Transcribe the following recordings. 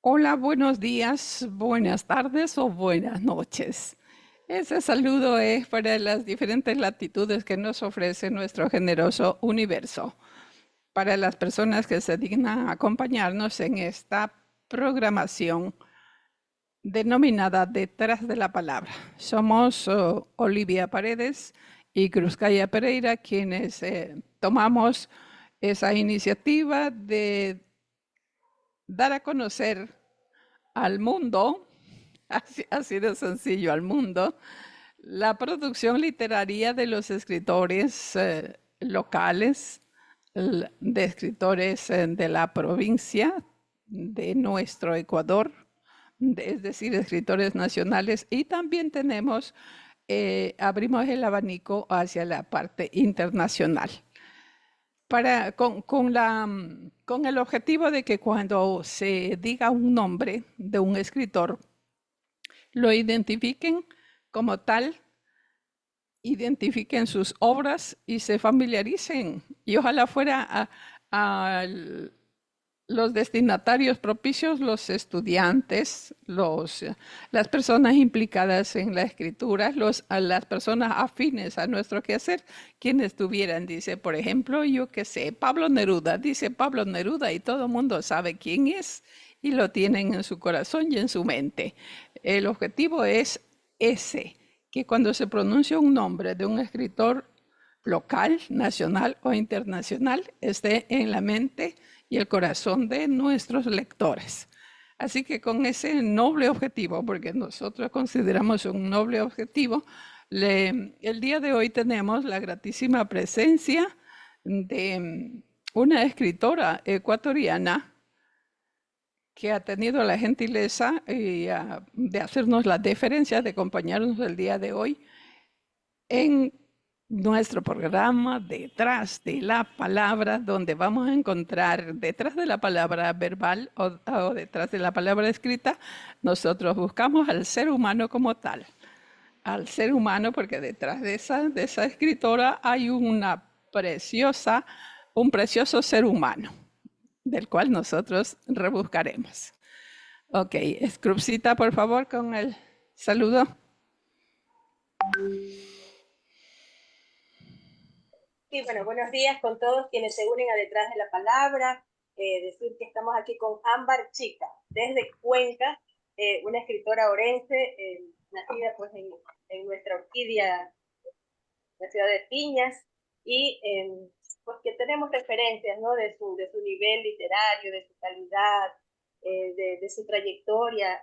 Hola, buenos días, buenas tardes o buenas noches. Ese saludo es para las diferentes latitudes que nos ofrece nuestro generoso universo. Para las personas que se dignan a acompañarnos en esta programación denominada Detrás de la Palabra. Somos Olivia Paredes y Cruzcaya Pereira quienes tomamos esa iniciativa de dar a conocer al mundo, así de sencillo, al mundo, la producción literaria de los escritores locales, de escritores de la provincia de nuestro Ecuador, es decir, escritores nacionales, y también abrimos el abanico hacia la parte internacional con el objetivo de que cuando se diga un nombre de un escritor, lo identifiquen como tal, identifiquen sus obras y se familiaricen. Y ojalá fuera a los destinatarios propicios, los estudiantes, las personas implicadas en la escritura, a las personas afines a nuestro quehacer, quienes tuvieran, dice, por ejemplo, yo qué sé, Pablo Neruda, dice Pablo Neruda y todo el mundo sabe quién es y lo tienen en su corazón y en su mente. El objetivo es ese, que cuando se pronuncia un nombre de un escritor local, nacional o internacional, esté en la mente y el corazón de nuestros lectores. Así que con ese noble objetivo, porque nosotros consideramos un noble objetivo, el día de hoy tenemos la gratísima presencia de una escritora ecuatoriana que ha tenido la gentileza de hacernos la deferencia de acompañarnos el día de hoy en nuestro programa Detrás de la Palabra, donde vamos a encontrar detrás de la palabra verbal o detrás de la palabra escrita, nosotros buscamos al ser humano como tal, al ser humano, porque detrás de esa escritora hay un precioso ser humano, del cual nosotros rebuscaremos. Ok, Scrupcita, por favor, con el saludo. Sí, bueno, buenos días con todos quienes se unen a Detrás de la Palabra. Decir que estamos aquí con Ámbar Chica, desde Cuenca, una escritora orense, nacida pues en nuestra orquídea, la ciudad de Piñas, y pues que tenemos referencias, ¿no? De su nivel literario, de su calidad, de su trayectoria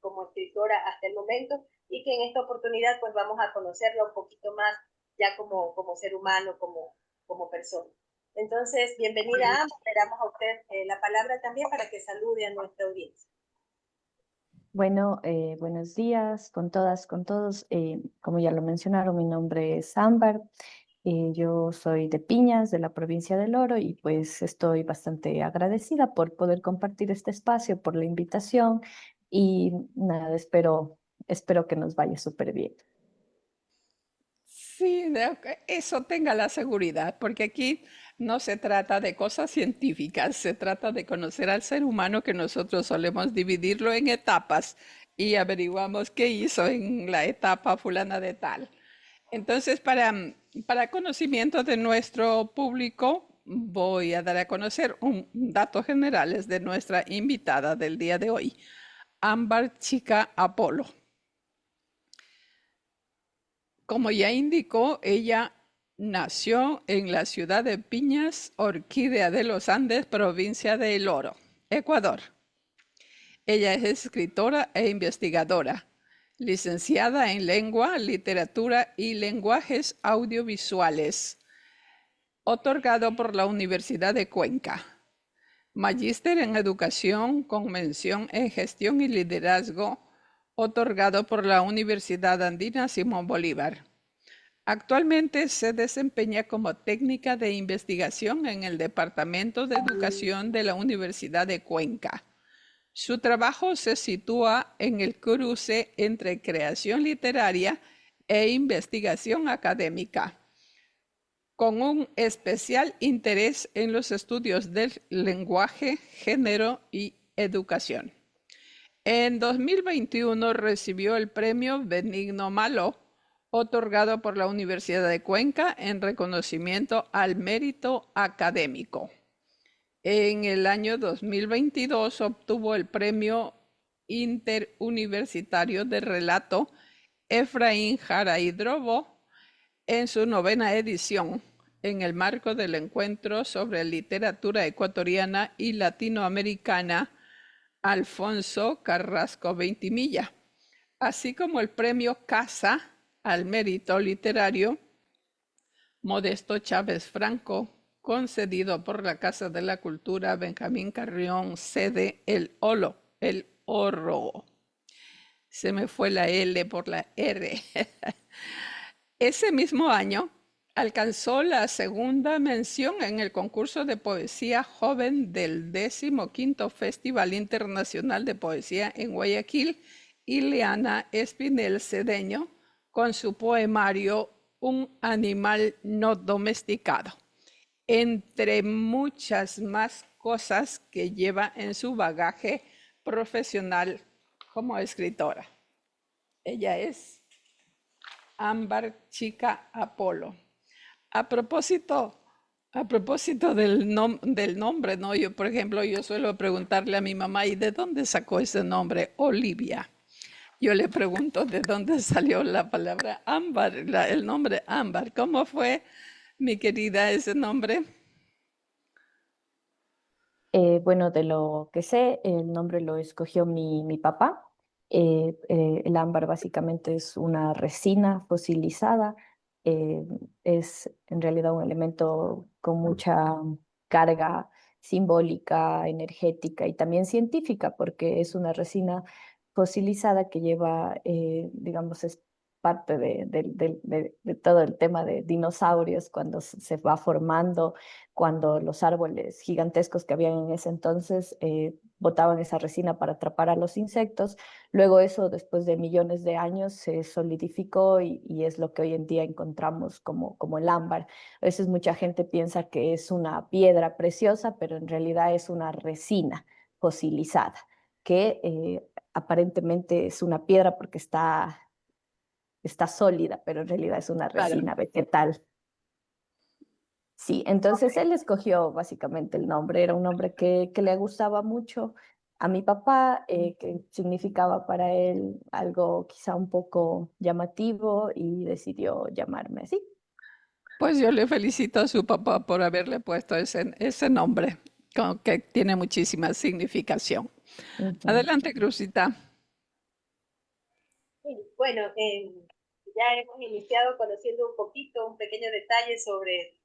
como escritora hasta el momento, y que en esta oportunidad pues vamos a conocerla un poquito más ya como ser humano, como persona. Entonces, bienvenida, le damos a usted la palabra también para que salude a nuestra audiencia. Bueno, buenos días con todas, con todos. Como ya lo mencionaron, mi nombre es Ámbar. Yo soy de Piñas, de la provincia del Oro, y pues estoy bastante agradecida por poder compartir este espacio, por la invitación y nada, espero que nos vaya súper bien. Sí, eso tenga la seguridad, porque aquí no se trata de cosas científicas, se trata de conocer al ser humano que nosotros solemos dividirlo en etapas y averiguamos qué hizo en la etapa fulana de tal. Entonces, para conocimiento de nuestro público, voy a dar a conocer datos generales de nuestra invitada del día de hoy, Ámbar Chica Apolo. Como ya indicó, ella nació en la ciudad de Piñas, Orquídea de los Andes, provincia de El Oro, Ecuador. Ella es escritora e investigadora, licenciada en Lengua, Literatura y Lenguajes Audiovisuales, otorgado por la Universidad de Cuenca. Magíster en Educación con mención en Gestión y Liderazgo, otorgado por la Universidad Andina Simón Bolívar. Actualmente se desempeña como técnica de investigación en el Departamento de Educación de la Universidad de Cuenca. Su trabajo se sitúa en el cruce entre creación literaria e investigación académica, con un especial interés en los estudios del lenguaje, género y educación. En 2021 recibió el premio Benigno Malo, otorgado por la Universidad de Cuenca en reconocimiento al mérito académico. En el año 2022 obtuvo el premio interuniversitario de relato Efraín Jara Hidrobo en su 9ª edición, en el marco del encuentro sobre literatura ecuatoriana y latinoamericana Alfonso Carrasco Veintimilla, así como el premio Casa al mérito literario Modesto Chávez Franco, concedido por la Casa de la Cultura Benjamín Carrión, sede El Oro. Se me fue la L por la R. Ese mismo año alcanzó la 2ª mención en el concurso de poesía joven del 15º Festival Internacional de Poesía en Guayaquil, Ileana Espinel Cedeño, con su poemario Un animal no domesticado, entre muchas más cosas que lleva en su bagaje profesional como escritora. Ella es Ámbar Chica Apolo. A propósito del nombre, ¿no? Yo, por ejemplo, yo suelo preguntarle a mi mamá, ¿y de dónde sacó ese nombre? Olivia. Yo le pregunto de dónde salió la palabra ámbar, el nombre ámbar. ¿Cómo fue, mi querida, ese nombre? Bueno, de lo que sé, el nombre lo escogió mi papá. El ámbar básicamente es una resina fosilizada. eh, es en realidad un elemento con mucha carga simbólica, energética y también científica, porque es una resina fosilizada que lleva, digamos, es parte de todo el tema de dinosaurios cuando se va formando, cuando los árboles gigantescos que habían en ese entonces botaban esa resina para atrapar a los insectos. Luego eso, después de millones de años, se solidificó y es lo que hoy en día encontramos como el ámbar. A veces mucha gente piensa que es una piedra preciosa, pero en realidad es una resina fosilizada, que aparentemente es una piedra porque está sólida, pero en realidad es una Claro. resina vegetal. Sí, entonces él escogió básicamente el nombre, era un nombre que le gustaba mucho a mi papá, que significaba para él algo quizá un poco llamativo y decidió llamarme así. Pues yo le felicito a su papá por haberle puesto ese nombre, que tiene muchísima significación. Ujú. Adelante, Cruzita. Sí, bueno, ya hemos iniciado conociendo un poquito, un pequeño detalle sobre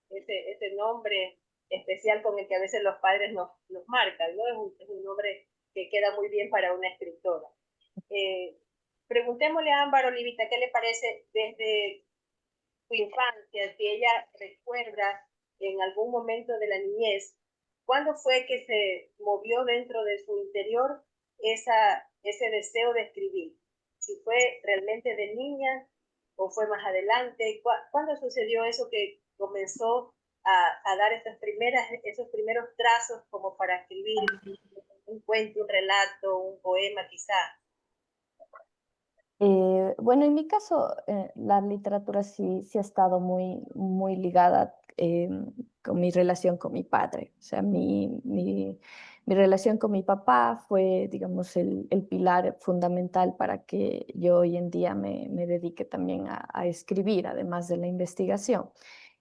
ese nombre especial con el que a veces los padres nos marcan, ¿no? Es un nombre que queda muy bien para una escritora. Eh, Preguntémosle a Ámbar Olivita qué le parece desde su infancia, si ella recuerda en algún momento de la niñez, ¿cuándo fue que se movió dentro de su interior ese deseo de escribir? Si fue realmente de niña o fue más adelante, ¿cuándo sucedió eso que comenzó a dar esos primeros trazos como para escribir un cuento, un relato, un poema quizá? Bueno, en mi caso, la literatura sí ha estado muy ligada con mi relación con mi padre. O sea, mi relación con mi papá fue, digamos, el pilar fundamental para que yo hoy en día me dedique también a escribir, además de la investigación.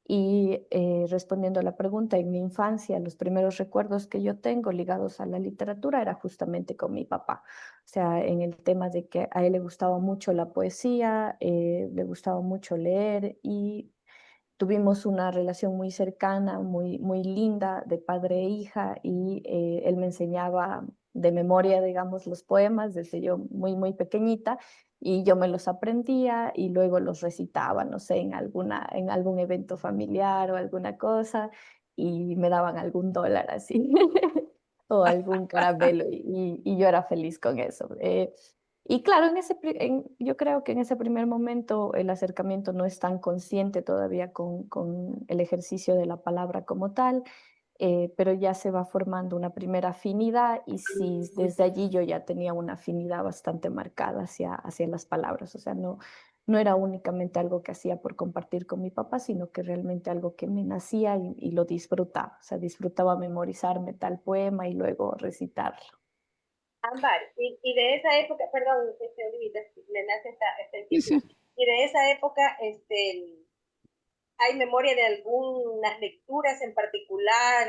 Y respondiendo a la pregunta, en mi infancia, los primeros recuerdos que yo tengo ligados a la literatura era justamente con mi papá. O sea, en el tema de que a él le gustaba mucho la poesía, le gustaba mucho leer y tuvimos una relación muy cercana, muy linda de padre e hija y él me enseñaba de memoria, digamos, los poemas desde yo muy pequeñita y yo me los aprendía y luego los recitaba, no sé, en algún evento familiar o alguna cosa y me daban algún dólar así o algún caramelo y yo era feliz con eso. Y claro, yo creo que en ese primer momento el acercamiento no es tan consciente todavía con el ejercicio de la palabra como tal. pero ya se va formando una primera afinidad y sí, desde allí yo ya tenía una afinidad bastante marcada hacia las palabras, o sea, no era únicamente algo que hacía por compartir con mi papá, sino que realmente algo que me nacía y lo disfrutaba, o sea, disfrutaba memorizarme tal poema y luego recitarlo. Ámbar, y de esa época, perdón, Olivita, me nace esta Sí, inquietud, sí. y de esa época, ¿hay memoria de algunas lecturas en particular,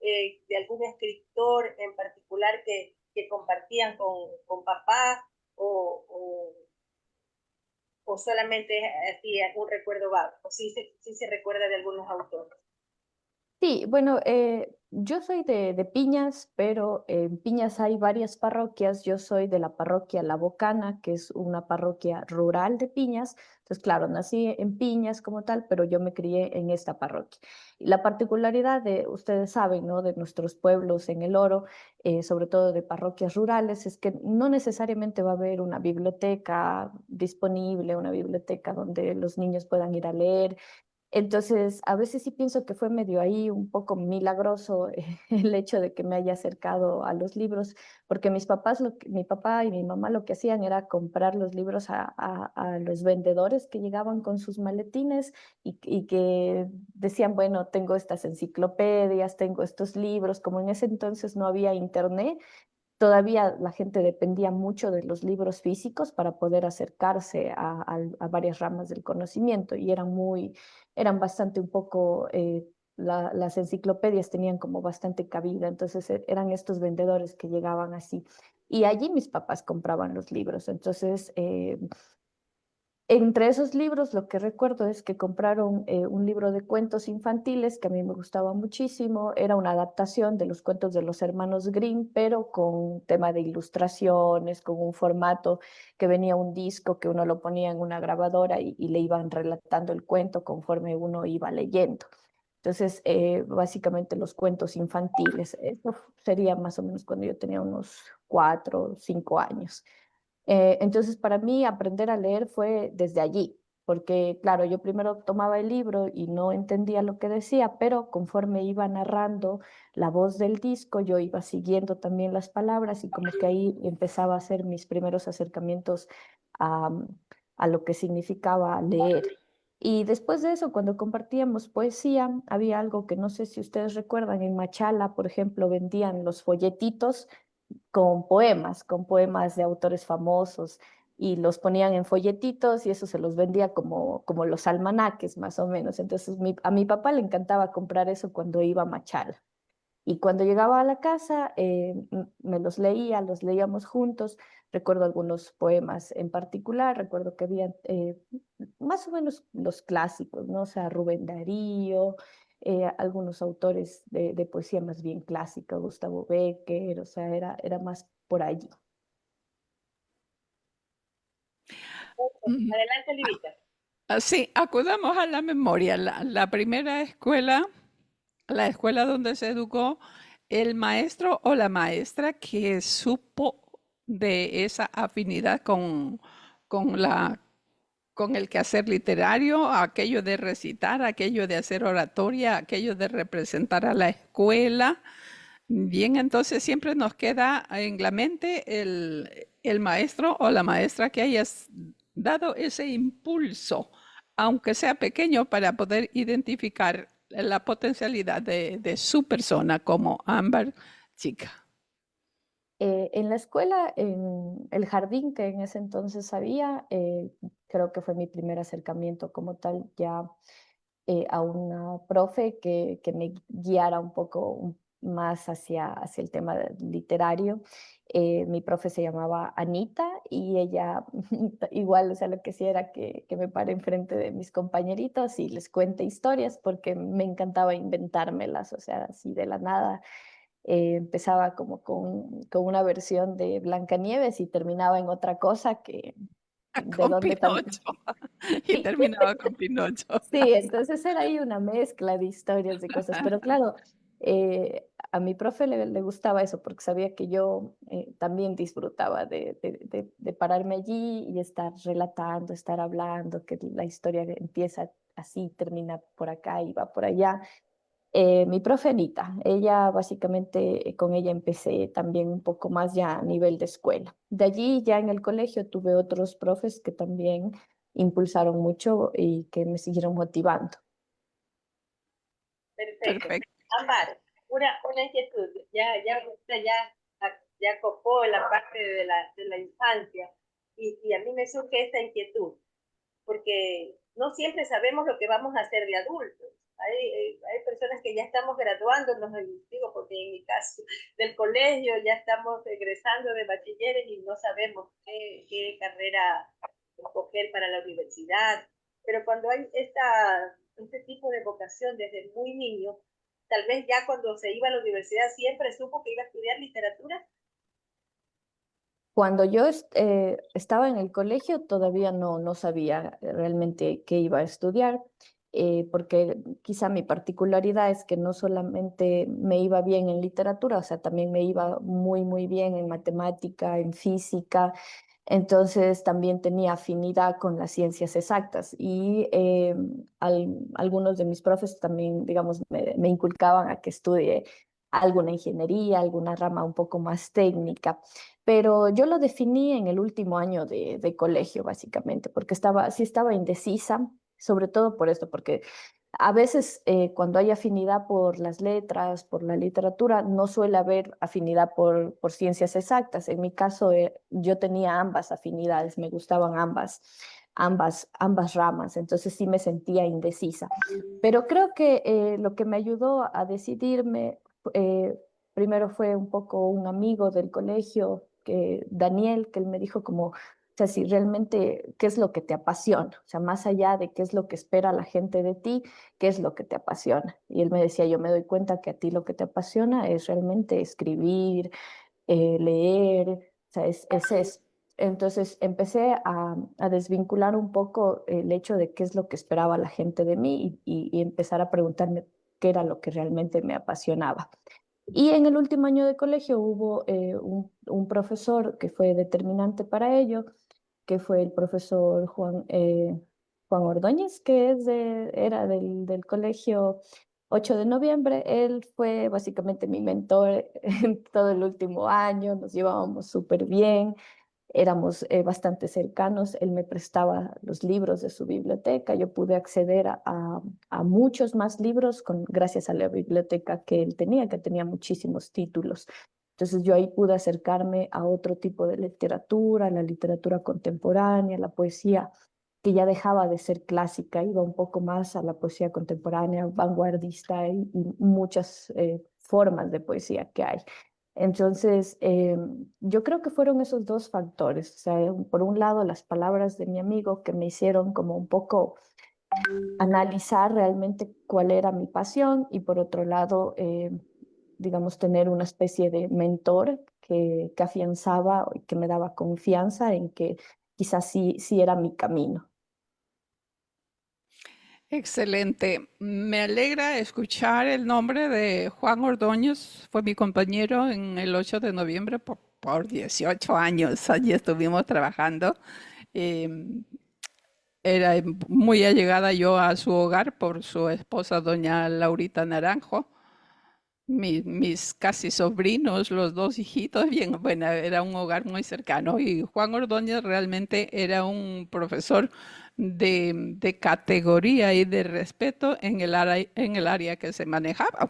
de algún escritor en particular que compartían con papá, o, o solamente es así algún recuerdo vago, o sí se recuerda de algunos autores? Sí, bueno, yo soy de Piñas, pero en Piñas hay varias parroquias. Yo soy de la parroquia La Bocana, que es una parroquia rural de Piñas. Entonces, claro, nací en Piñas como tal, pero yo me crié en esta parroquia. Y la particularidad de, ustedes saben, ¿no? De nuestros pueblos en el Oro, sobre todo de parroquias rurales, es que no necesariamente va a haber una biblioteca disponible, una biblioteca donde los niños puedan ir a leer. Entonces, a veces sí pienso que fue medio ahí un poco milagroso el hecho de que me haya acercado a los libros, porque mi papá y mi mamá lo que hacían era comprar los libros a los vendedores que llegaban con sus maletines y que decían, bueno, tengo estas enciclopedias, tengo estos libros, como en ese entonces no había internet. Todavía la gente dependía mucho de los libros físicos para poder acercarse a varias ramas del conocimiento y eran bastante un poco, las enciclopedias tenían como bastante cabida, entonces eran estos vendedores que llegaban así. Y allí mis papás compraban los libros. Entonces, entre esos libros, lo que recuerdo es que compraron un libro de cuentos infantiles que a mí me gustaba muchísimo. Era una adaptación de los cuentos de los hermanos Grimm, pero con tema de ilustraciones, con un formato que venía un disco que uno lo ponía en una grabadora y le iban relatando el cuento conforme uno iba leyendo. Entonces, básicamente los cuentos infantiles. Eso sería más o menos cuando yo tenía unos 4 o 5 años. Entonces, para mí, aprender a leer fue desde allí, porque, claro, yo primero tomaba el libro y no entendía lo que decía, pero conforme iba narrando la voz del disco, yo iba siguiendo también las palabras y como que ahí empezaba a hacer mis primeros acercamientos a, a lo que significaba leer. Y después de eso, cuando compartíamos poesía, había algo que no sé si ustedes recuerdan, en Machala, por ejemplo, vendían los folletitos con poemas de autores famosos y los ponían en folletitos y eso se los vendía como los almanaques más o menos. Entonces a mi papá le encantaba comprar eso cuando iba a Machala. Y cuando llegaba a la casa, me los leíamos juntos. Recuerdo algunos poemas en particular, recuerdo que había más o menos los clásicos, ¿no? O sea, Rubén Darío, algunos autores de poesía más bien clásica, Gustavo Bécquer, o sea, era más por allí. Mm. Adelante, Olivita. Sí, acudamos a la memoria. La primera escuela, la escuela donde se educó el maestro o la maestra que supo de esa afinidad con con el quehacer literario, aquello de recitar, aquello de hacer oratoria, aquello de representar a la escuela. Bien, entonces siempre nos queda en la mente el maestro o la maestra que hayas dado ese impulso, aunque sea pequeño, para poder identificar la potencialidad de su persona como Ámbar chica. En la escuela, en el jardín que en ese entonces había, creo que fue mi primer acercamiento como tal ya a una profe que me guiara un poco más hacia el tema literario. Mi profe se llamaba Anita y ella igual, o sea, lo que hacía era que me pare enfrente de mis compañeritos y les cuente historias porque me encantaba inventármelas, o sea, así de la nada. Empezaba como con una versión de Blancanieves y terminaba en otra cosa que de Con donde también... Pinocho. Y Sí. terminaba con Pinocho. Sí, entonces era ahí una mezcla de historias, de cosas, pero claro, a mi profe le gustaba eso porque sabía que yo también disfrutaba de pararme allí y estar relatando, estar hablando, que la historia empieza así, termina por acá y va por allá. Mi profe Anita, ella básicamente con ella empecé también un poco más ya a nivel de escuela. De allí ya en el colegio tuve otros profes que también impulsaron mucho y que me siguieron motivando. Perfecto. Perfecto. Ámbar, una inquietud. Usted ya copó la parte de la infancia y a mí me surge esta inquietud, porque no siempre sabemos lo que vamos a hacer de adultos. Hay personas que ya estamos graduándonos, digo, porque en mi caso del colegio ya estamos egresando de bachilleres y no sabemos qué carrera escoger para la universidad. Pero cuando hay este tipo de vocación desde muy niño, tal vez ya cuando se iba a la universidad siempre supo que iba a estudiar literatura. Cuando yo estaba en el colegio todavía no sabía realmente qué iba a estudiar, porque quizá mi particularidad es que no solamente me iba bien en literatura, o sea, también me iba muy bien en matemática, en física, entonces también tenía afinidad con las ciencias exactas y algunos de mis profes también, digamos, me inculcaban a que estudie alguna ingeniería, alguna rama un poco más técnica, pero yo lo definí en el último año de colegio, básicamente, porque sí estaba indecisa, sobre todo por esto, porque a veces cuando hay afinidad por las letras, por la literatura, no suele haber afinidad por ciencias exactas. En mi caso, yo tenía ambas afinidades, me gustaban ambas ramas, entonces sí me sentía indecisa. Pero creo que lo que me ayudó a decidirme, primero fue un poco un amigo del colegio, Daniel, que él me dijo como, o sea, si realmente, ¿qué es lo que te apasiona? O sea, más allá de qué es lo que espera la gente de ti, ¿qué es lo que te apasiona? Y él me decía, yo me doy cuenta que a ti lo que te apasiona es realmente escribir, leer, o sea, es eso. Entonces empecé a desvincular un poco el hecho de qué es lo que esperaba la gente de mí y empezar a preguntarme qué era lo que realmente me apasionaba. Y en el último año de colegio hubo un profesor que fue determinante para ello, que fue el profesor Juan Ordóñez, que era del colegio 8 de noviembre. Él fue básicamente mi mentor en todo el último año, nos llevábamos súper bien, éramos bastante cercanos, él me prestaba los libros de su biblioteca, yo pude acceder a muchos más libros gracias a la biblioteca que tenía muchísimos títulos. Entonces yo ahí pude acercarme a otro tipo de literatura, la literatura contemporánea, la poesía que ya dejaba de ser clásica, iba un poco más a la poesía contemporánea, vanguardista y muchas formas de poesía que hay. Entonces, yo creo que fueron esos dos factores. O sea, por un lado, las palabras de mi amigo que me hicieron como un poco analizar realmente cuál era mi pasión y por otro lado, digamos, tener una especie de mentor que afianzaba y que me daba confianza en que quizás sí era mi camino. Excelente. Me alegra escuchar el nombre de Juan Ordóñez. Fue mi compañero en el 8 de noviembre por 18 años. Allí estuvimos trabajando. Em, Era muy allegada yo a su hogar por su esposa, doña Laurita Naranjo. Mis casi sobrinos, los dos hijitos, bien, bueno, era un hogar muy cercano y Juan Ordóñez realmente era un profesor de categoría y de respeto en el área que se manejaba,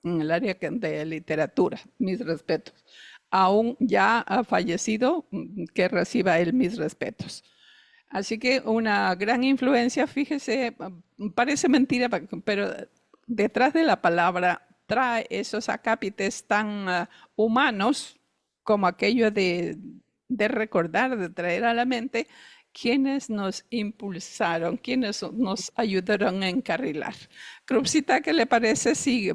en el área de literatura, mis respetos. Aún ya ha fallecido, que reciba él mis respetos. Así que una gran influencia, fíjese, parece mentira, pero detrás de la palabra trae esos acápites tan humanos como aquello de recordar, de traer a la mente quienes nos impulsaron, quienes nos ayudaron a encarrilar. Crupsita, ¿qué le parece si,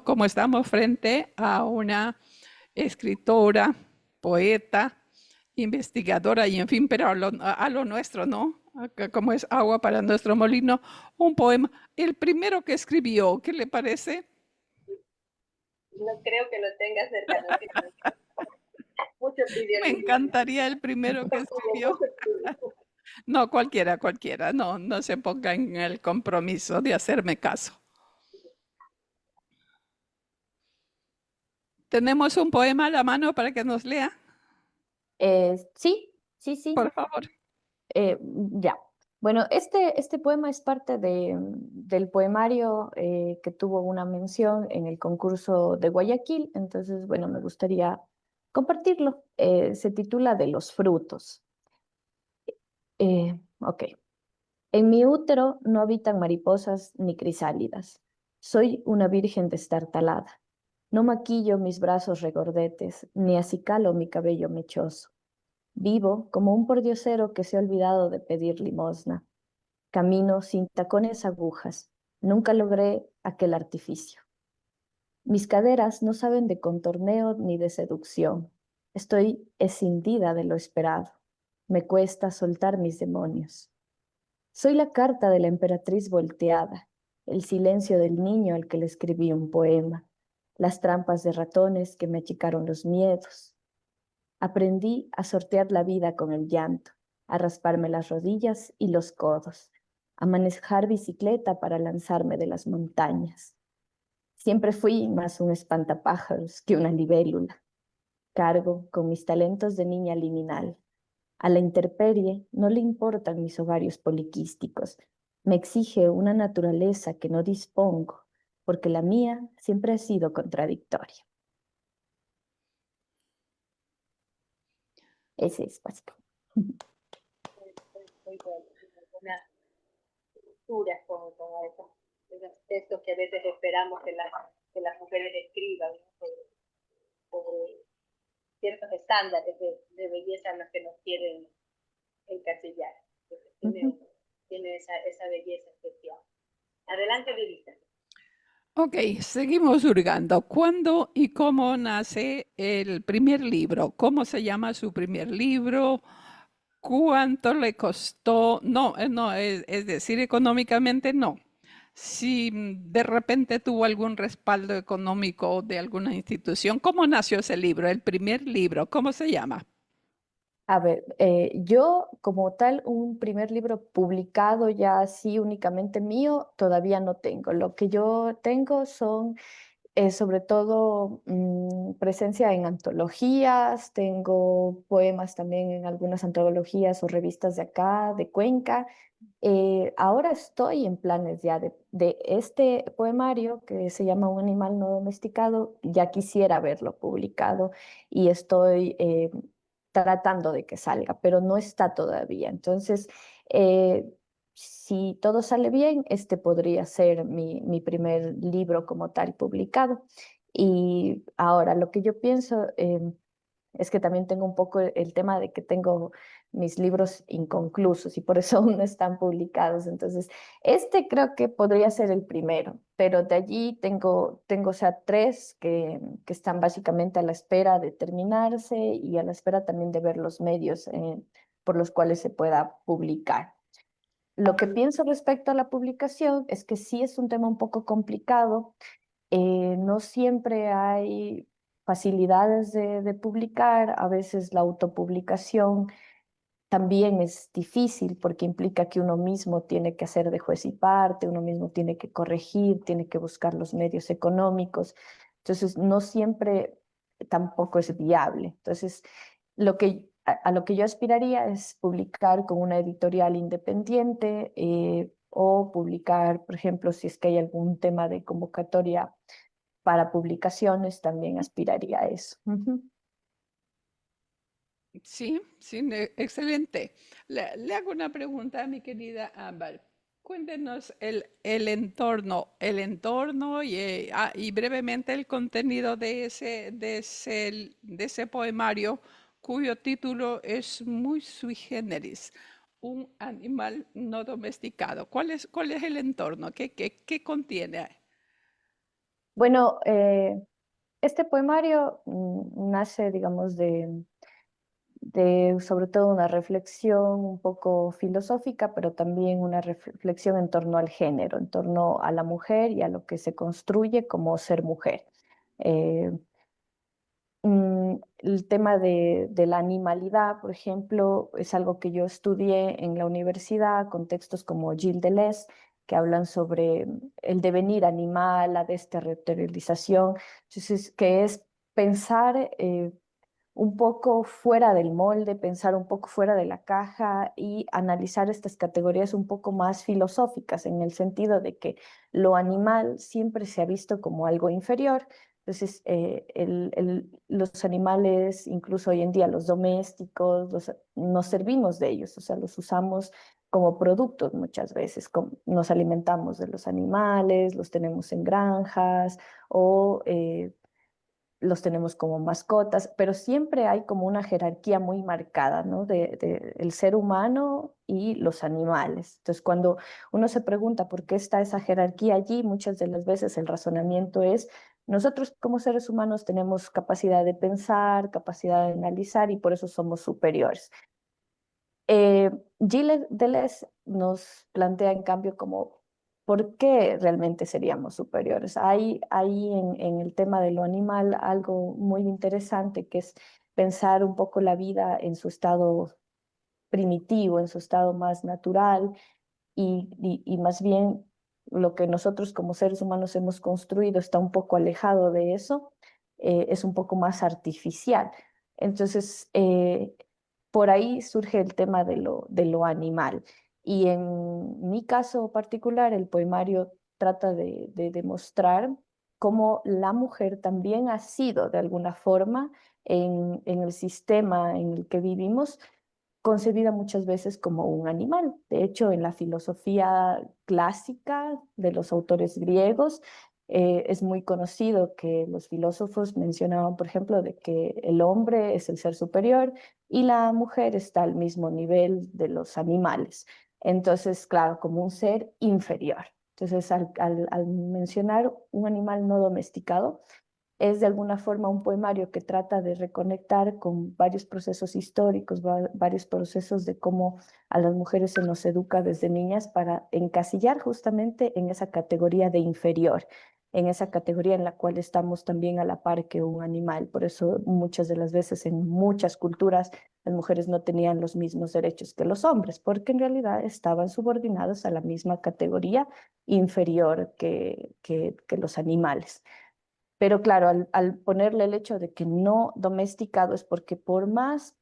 como estamos frente a una escritora, poeta, investigadora y en fin, pero a lo nuestro, ¿no? Como es agua para nuestro molino, un poema. El primero que escribió, ¿qué le parece? No creo que lo tenga cerca, no tiene mucho Me periodismo. encantaría el primero que escribió. No, cualquiera, no se ponga en el compromiso de hacerme caso. ¿Tenemos un poema a la mano para que nos lea? Sí, sí, sí. Por favor. Ya. Bueno, este poema es parte del poemario que tuvo una mención en el concurso de Guayaquil, entonces, bueno, me gustaría compartirlo. Se titula De los frutos. Ok. En mi útero no habitan mariposas ni crisálidas. Soy una virgen destartalada. No maquillo mis brazos regordetes, ni acicalo mi cabello mechoso. Vivo como un pordiosero que se ha olvidado de pedir limosna. Camino sin tacones agujas. Nunca logré aquel artificio. Mis caderas no saben de contorneo ni de seducción. Estoy escindida de lo esperado. Me cuesta soltar mis demonios. Soy la carta de la emperatriz volteada, el silencio del niño al que le escribí un poema, las trampas de ratones que me achicaron los miedos. Aprendí a sortear la vida con el llanto, a rasparme las rodillas y los codos, a manejar bicicleta para lanzarme de las montañas. Siempre fui más un espantapájaros que una libélula. Cargo con mis talentos de niña liminal. A la intemperie no le importan mis ovarios poliquísticos. Me exige una naturaleza que no dispongo, porque la mía siempre ha sido contradictoria. Ese es básico. Muy bueno, algunas lecturas con esos textos que a veces esperamos que las mujeres escriban, ¿no? sobre ciertos estándares de belleza en los que nos quieren encasillar. Entonces, tiene esa belleza especial. Adelante, Lilita. Ok, seguimos hurgando. ¿Cuándo y cómo nace el primer libro? ¿Cómo se llama su primer libro? ¿Cuánto le costó? No, no, es decir, económicamente no. Si de repente tuvo algún respaldo económico de alguna institución, ¿cómo nació ese libro? El primer libro, ¿cómo se llama? A ver, yo como tal, un primer libro publicado ya así únicamente mío, todavía no tengo. Lo que yo tengo son sobre todo presencia en antologías, tengo poemas también en algunas antologías o revistas de acá, de Cuenca. Ahora estoy en planes ya de este poemario que se llama Un animal no domesticado, ya quisiera verlo publicado y estoy tratando de que salga, pero no está todavía. Entonces, eh, si todo sale bien, este podría ser mi primer libro como tal publicado. Y ahora lo que yo pienso es que también tengo un poco el tema de que tengo mis libros inconclusos y por eso aún no están publicados. Entonces, este creo que podría ser el primero, pero de allí tengo o sea, tres que están básicamente a la espera de terminarse y a la espera también de ver los medios por los cuales se pueda publicar. Lo que pienso respecto a la publicación es que sí es un tema un poco complicado. No siempre hay facilidades de publicar, a veces la autopublicación también es difícil porque implica que uno mismo tiene que hacer de juez y parte, uno mismo tiene que corregir, tiene que buscar los medios económicos. Entonces, no siempre tampoco es viable. Entonces, a lo que yo aspiraría es publicar con una editorial independiente o publicar, por ejemplo, si es que hay algún tema de convocatoria para publicaciones, también aspiraría a eso. Sí, sí, excelente. Le hago una pregunta a mi querida Ámbar. Cuéntenos el entorno y brevemente el contenido de ese poemario cuyo título es muy sui generis, un animal no domesticado. Cuál es el entorno? ¿Qué contiene? Bueno, este poemario nace, digamos, de sobre todo una reflexión un poco filosófica, pero también una reflexión en torno al género, en torno a la mujer y a lo que se construye como ser mujer. Eh, el tema de la animalidad, por ejemplo, es algo que yo estudié en la universidad con textos como Gilles Deleuze, que hablan sobre el devenir animal, la desterritorialización, entonces, que es pensar un poco fuera del molde, pensar un poco fuera de la caja y analizar estas categorías un poco más filosóficas, en el sentido de que lo animal siempre se ha visto como algo inferior. Entonces, los animales, incluso hoy en día los domésticos, nos servimos de ellos, o sea, los usamos como productos muchas veces. Nos alimentamos de los animales, los tenemos en granjas o los tenemos como mascotas, pero siempre hay como una jerarquía muy marcada, ¿no? De el ser humano y los animales. Entonces, cuando uno se pregunta por qué está esa jerarquía allí, muchas de las veces el razonamiento es, nosotros como seres humanos tenemos capacidad de pensar, capacidad de analizar y por eso somos superiores. Gilles Deleuze nos plantea en cambio como por qué realmente seríamos superiores. Hay en el tema de lo animal algo muy interesante que es pensar un poco la vida en su estado primitivo, en su estado más natural y más bien lo que nosotros como seres humanos hemos construido está un poco alejado de eso, es un poco más artificial. Entonces, por ahí surge el tema de lo animal. Y en mi caso particular, el poemario trata de demostrar cómo la mujer también ha sido de alguna forma en el sistema en el que vivimos concebida muchas veces como un animal. De hecho, en la filosofía clásica de los autores griegos, es muy conocido que los filósofos mencionaban, por ejemplo, de que el hombre es el ser superior y la mujer está al mismo nivel de los animales. Entonces, claro, como un ser inferior. Entonces, al mencionar un animal no domesticado, es de alguna forma un poemario que trata de reconectar con varios procesos históricos, varios procesos de cómo a las mujeres se nos educa desde niñas para encasillar justamente en esa categoría de inferior, en esa categoría en la cual estamos también a la par que un animal. Por eso muchas de las veces en muchas culturas las mujeres no tenían los mismos derechos que los hombres, porque en realidad estaban subordinados a la misma categoría inferior que los animales. Pero claro, al ponerle el hecho de que no domesticado es porque por más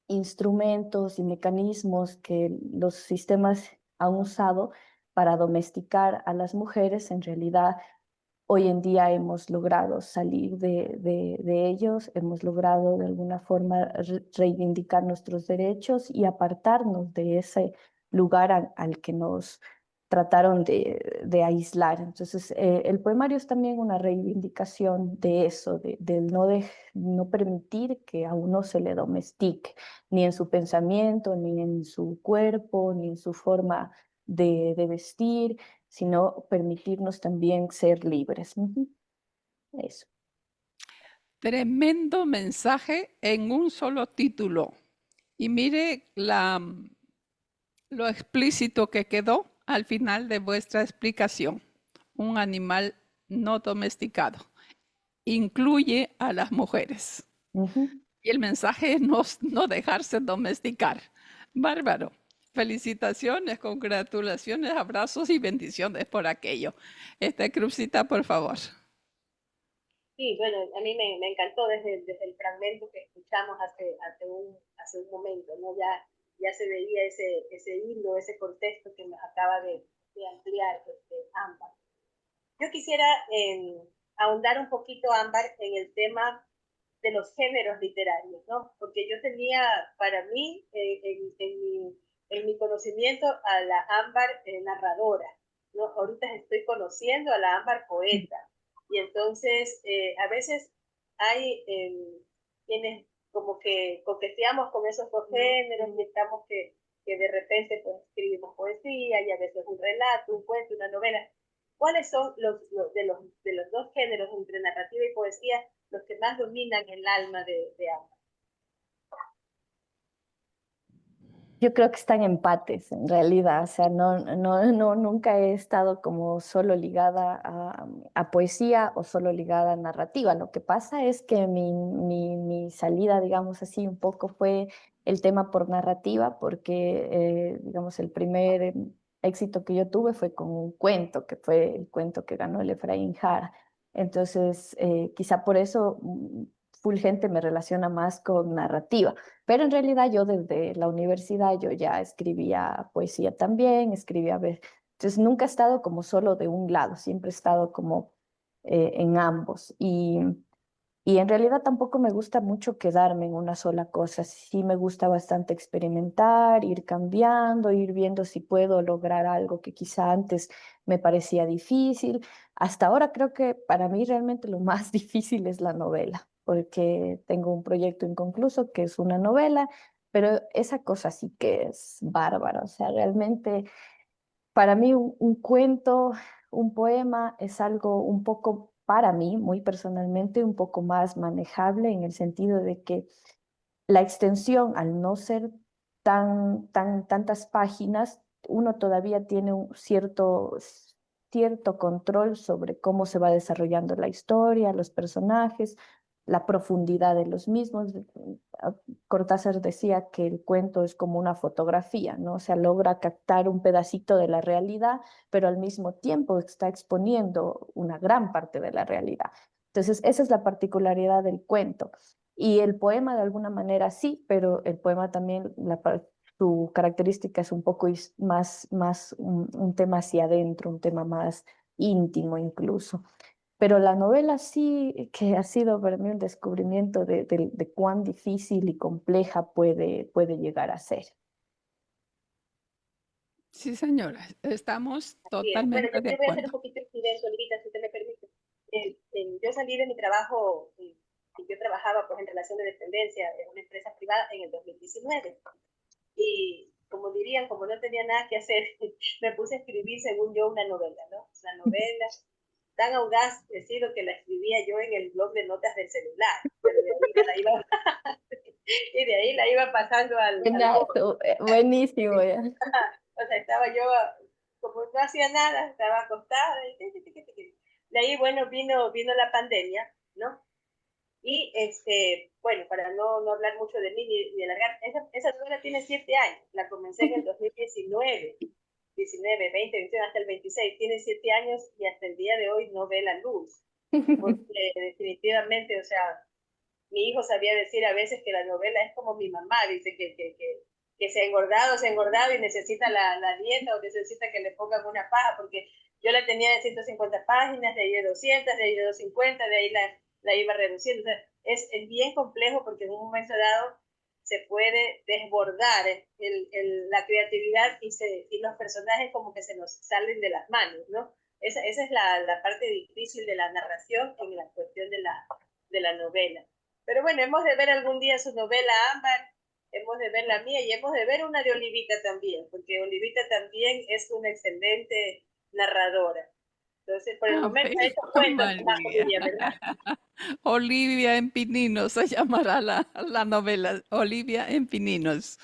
instrumentos y mecanismos que los sistemas han usado para domesticar a las mujeres, en realidad hoy en día hemos logrado salir de ellos, hemos logrado de alguna forma reivindicar nuestros derechos y apartarnos de ese lugar al que nos trataron de aislar. Entonces, el poemario es también una reivindicación de eso, de no permitir que a uno se le domestique, ni en su pensamiento, ni en su cuerpo, ni en su forma de vestir, sino permitirnos también ser libres. Eso. Tremendo mensaje en un solo título. Y mire lo explícito que quedó al final de vuestra explicación. Un animal no domesticado. Incluye a las mujeres. Ujú. Y el mensaje es no dejarse domesticar. Bárbaro. Felicitaciones, congratulaciones, abrazos y bendiciones por aquello. Crucita, por favor. Sí, bueno, a mí me encantó desde el fragmento que escuchamos hace un momento, ¿no? Ya se veía ese hilo, ese contexto que nos acaba de ampliar Ámbar. Yo quisiera ahondar un poquito, Ámbar, en el tema de los géneros literarios, ¿no? Porque yo tenía para mí, en mi conocimiento, a la Ámbar narradora, ¿no? Ahorita estoy conociendo a la Ámbar poeta. Y entonces, a veces hay quienes como que coqueteamos con esos dos géneros y estamos que de repente pues, escribimos poesía y a veces un relato, un cuento, una novela. ¿Cuáles son de los dos géneros, entre narrativa y poesía, los que más dominan el alma de ambos? Yo creo que están empates en realidad, o sea, nunca he estado como solo ligada a poesía o solo ligada a narrativa. Lo que pasa es que mi salida, digamos así, un poco fue el tema por narrativa, porque, digamos, el primer éxito que yo tuve fue con un cuento, que fue el cuento que ganó el Efraín Jara. Entonces, quizá por eso full gente me relaciona más con narrativa. Pero en realidad yo desde la universidad yo ya escribía poesía también, escribía... Entonces nunca he estado como solo de un lado, siempre he estado como en ambos. Y en realidad tampoco me gusta mucho quedarme en una sola cosa. Sí me gusta bastante experimentar, ir cambiando, ir viendo si puedo lograr algo que quizá antes me parecía difícil. Hasta ahora creo que para mí realmente lo más difícil es la novela, porque tengo un proyecto inconcluso que es una novela, pero esa cosa sí que es bárbara. O sea, realmente para mí un cuento, un poema es algo un poco, para mí, muy personalmente, un poco más manejable en el sentido de que la extensión, al no ser tantas páginas, uno todavía tiene un cierto control sobre cómo se va desarrollando la historia, los personajes, la profundidad de los mismos. Cortázar decía que el cuento es como una fotografía, ¿no? O sea, logra captar un pedacito de la realidad, pero al mismo tiempo está exponiendo una gran parte de la realidad. Entonces, esa es la particularidad del cuento. Y el poema de alguna manera sí, pero el poema también, su característica es un poco más un tema hacia adentro, un tema más íntimo incluso. Pero la novela sí que ha sido para mí un descubrimiento de cuán difícil y compleja puede llegar a ser. Sí, señora, estamos Así es. Bueno, totalmente yo de te voy a hacer un acuerdo. poquito de incidente, Olivita, si usted me permite. Yo salí de mi trabajo, y yo trabajaba pues en relación de dependencia en una empresa privada en el 2019. Y como dirían, como no tenía nada que hacer, me puse a escribir, según yo, una novela, ¿no? Una novela tan audaz, decido que la escribía yo en el blog de notas del celular, pero de ahí la iba, y de ahí la iba pasando al Word. Buenazo, buenísimo ya. O sea, estaba yo, como no hacía nada, estaba acostada, y de ahí, bueno, vino la pandemia, ¿no? Y bueno, para no hablar mucho de mí ni alargar, esa novela tiene 7 años, la comencé en el 2019, 19, 20, 21, hasta el 26, tiene 7 años y hasta el día de hoy no ve la luz, porque definitivamente, o sea, mi hijo sabía decir a veces que la novela es como mi mamá, dice que se ha engordado y necesita la dieta o necesita que le pongan una paja, porque yo la tenía de 150 páginas, de ahí de 200, de ahí de 250, de ahí la iba reduciendo. O sea, es bien complejo porque en un momento dado se puede desbordar la creatividad y los personajes como que se nos salen de las manos, ¿no? Esa es la parte difícil de la narración en la cuestión de la novela. Pero bueno, hemos de ver algún día su novela Ámbar, hemos de ver la mía y hemos de ver una de Olivita también, porque Olivita también es una excelente narradora. Entonces, por el A momento, ver, eso cuenta más, María. Olivia, ¿verdad? Olivia en Pininos se llamará la novela. Olivia en Pininos.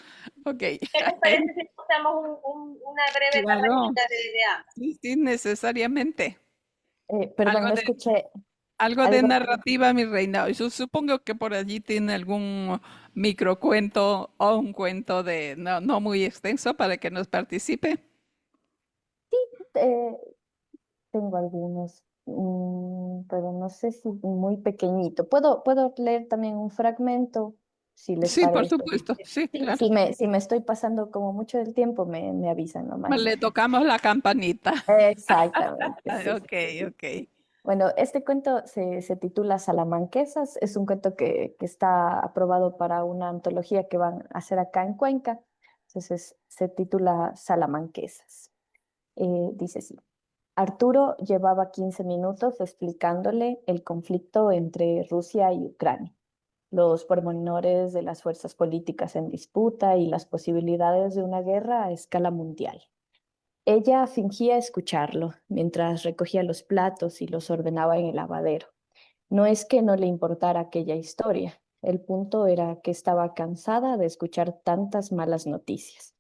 Ok. ¿Qué les parece si pasamos una breve Claro, barrajita de Ámbar? sí, sí, necesariamente. Perdón, Algo no de, escuché algo de algo. narrativa, mi reina. Yo supongo que por allí tiene algún microcuento o un cuento de no muy extenso para que nos participe. eh, Tengo algunos, pero no sé si muy pequeñito. Puedo leer también un fragmento, si les Sí, por parece. supuesto. Sí, Sí, claro. si me estoy pasando como mucho del tiempo, me avisan nomás. Le tocamos la campanita. Exactamente, sí, sí, Ok, sí. ok. Bueno, este cuento se titula Salamanquesas. Es un cuento que está aprobado para una antología que van a hacer acá en Cuenca. Entonces se titula Salamanquesas. Dice así. Arturo llevaba 15 minutos explicándole el conflicto entre Rusia y Ucrania, los pormenores de las fuerzas políticas en disputa y las posibilidades de una guerra a escala mundial. Ella fingía escucharlo mientras recogía los platos y los ordenaba en el lavadero. No es que no le importara aquella historia, el punto era que estaba cansada de escuchar tantas malas noticias.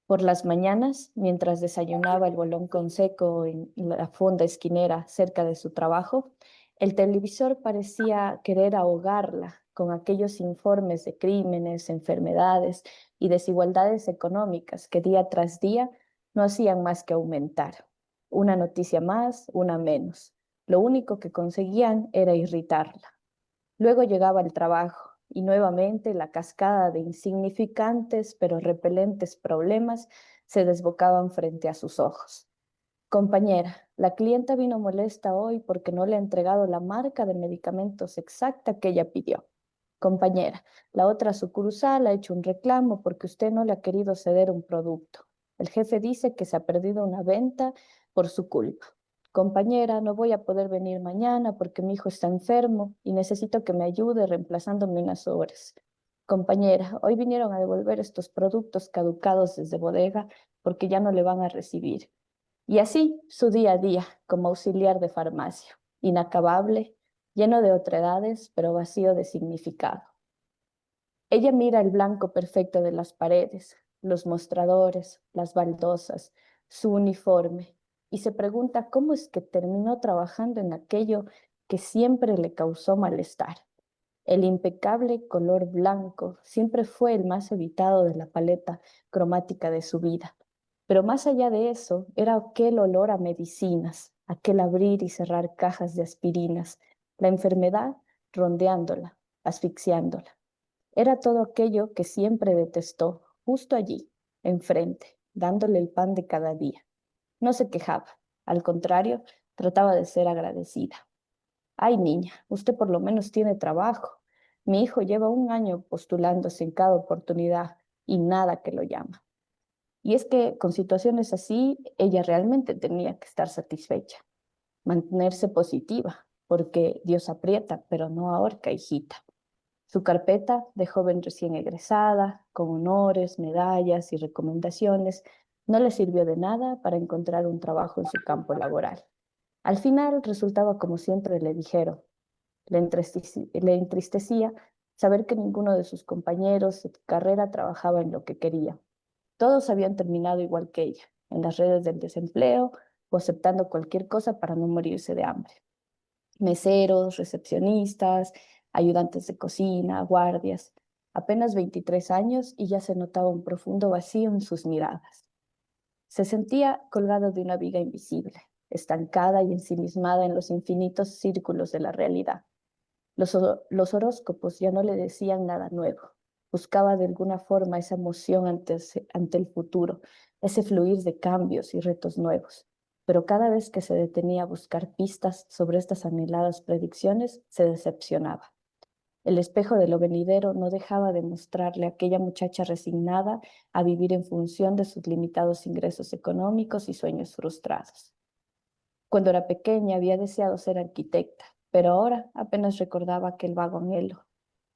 Por las mañanas, mientras desayunaba el bolón con seco en la fonda esquinera cerca de su trabajo, el televisor parecía querer ahogarla con aquellos informes de crímenes, enfermedades y desigualdades económicas que día tras día no hacían más que aumentar. Una noticia más, una menos. Lo único que conseguían era irritarla. Luego llegaba el trabajo y nuevamente la cascada de insignificantes pero repelentes problemas se desbocaban frente a sus ojos. Compañera, la clienta vino molesta hoy porque no le ha entregado la marca de medicamentos exacta que ella pidió. Compañera, la otra sucursal ha hecho un reclamo porque usted no le ha querido ceder un producto. El jefe dice que se ha perdido una venta por su culpa. Compañera, no voy a poder venir mañana porque mi hijo está enfermo y necesito que me ayude reemplazándome unas horas. Compañera, hoy vinieron a devolver estos productos caducados desde bodega porque ya no le van a recibir. Y así su día a día como auxiliar de farmacia, inacabable, lleno de otredades, pero vacío de significado. Ella mira el blanco perfecto de las paredes, los mostradores, las baldosas, su uniforme, y se pregunta cómo es que terminó trabajando en aquello que siempre le causó malestar. El impecable color blanco siempre fue el más evitado de la paleta cromática de su vida. Pero más allá de eso, era aquel olor a medicinas, aquel abrir y cerrar cajas de aspirinas, la enfermedad rondeándola, asfixiándola. Era todo aquello que siempre detestó, justo allí, enfrente, dándole el pan de cada día. No se quejaba, al contrario, trataba de ser agradecida. Ay, niña, usted por lo menos tiene trabajo. Mi hijo lleva un año postulándose en cada oportunidad y nada que lo llama. Y es que con situaciones así, ella realmente tenía que estar satisfecha, mantenerse positiva, porque Dios aprieta, pero no ahorca, hijita. Su carpeta de joven recién egresada, con honores, medallas y recomendaciones, no le sirvió de nada para encontrar un trabajo en su campo laboral. Al final resultaba como siempre le dijeron. Le entristecía saber que ninguno de sus compañeros de carrera trabajaba en lo que quería. Todos habían terminado igual que ella, en las redes del desempleo o aceptando cualquier cosa para no morirse de hambre. Meseros, recepcionistas, ayudantes de cocina, guardias. Apenas 23 años y ya se notaba un profundo vacío en sus miradas. Se sentía colgado de una viga invisible, estancada y ensimismada en los infinitos círculos de la realidad. Los horóscopos ya no le decían nada nuevo. Buscaba de alguna forma esa emoción ante el futuro, ese fluir de cambios y retos nuevos. Pero cada vez que se detenía a buscar pistas sobre estas anheladas predicciones, se decepcionaba. El espejo de lo venidero no dejaba de mostrarle a aquella muchacha resignada a vivir en función de sus limitados ingresos económicos y sueños frustrados. Cuando era pequeña había deseado ser arquitecta, pero ahora apenas recordaba aquel vago anhelo.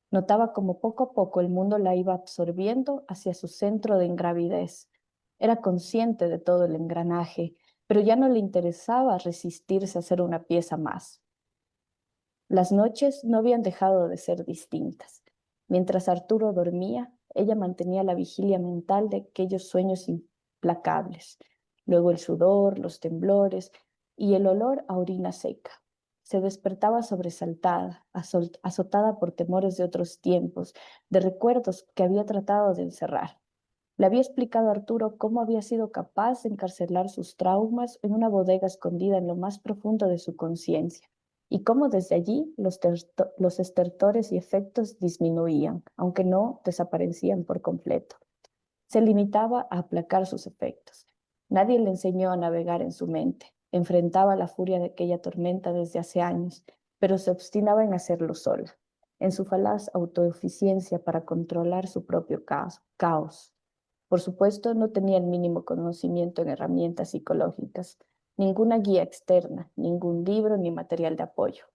Notaba como poco a poco el mundo la iba absorbiendo hacia su centro de ingravidez. Era consciente de todo el engranaje, pero ya no le interesaba resistirse a ser una pieza más. Las noches no habían dejado de ser distintas. Mientras Arturo dormía, ella mantenía la vigilia mental de aquellos sueños implacables. Luego el sudor, los temblores y el olor a orina seca. Se despertaba sobresaltada, azotada por temores de otros tiempos, de recuerdos que había tratado de encerrar. Le había explicado a Arturo cómo había sido capaz de encarcelar sus traumas en una bodega escondida en lo más profundo de su conciencia y cómo desde allí los estertores y efectos disminuían, aunque no desaparecían por completo. Se limitaba a aplacar sus efectos. Nadie le enseñó a navegar en su mente. Enfrentaba la furia de aquella tormenta desde hace años, pero se obstinaba en hacerlo sola, en su falaz autoeficiencia para controlar su propio caos. Por supuesto, no tenía el mínimo conocimiento en herramientas psicológicas, ninguna guía externa, ningún libro ni material de apoyo.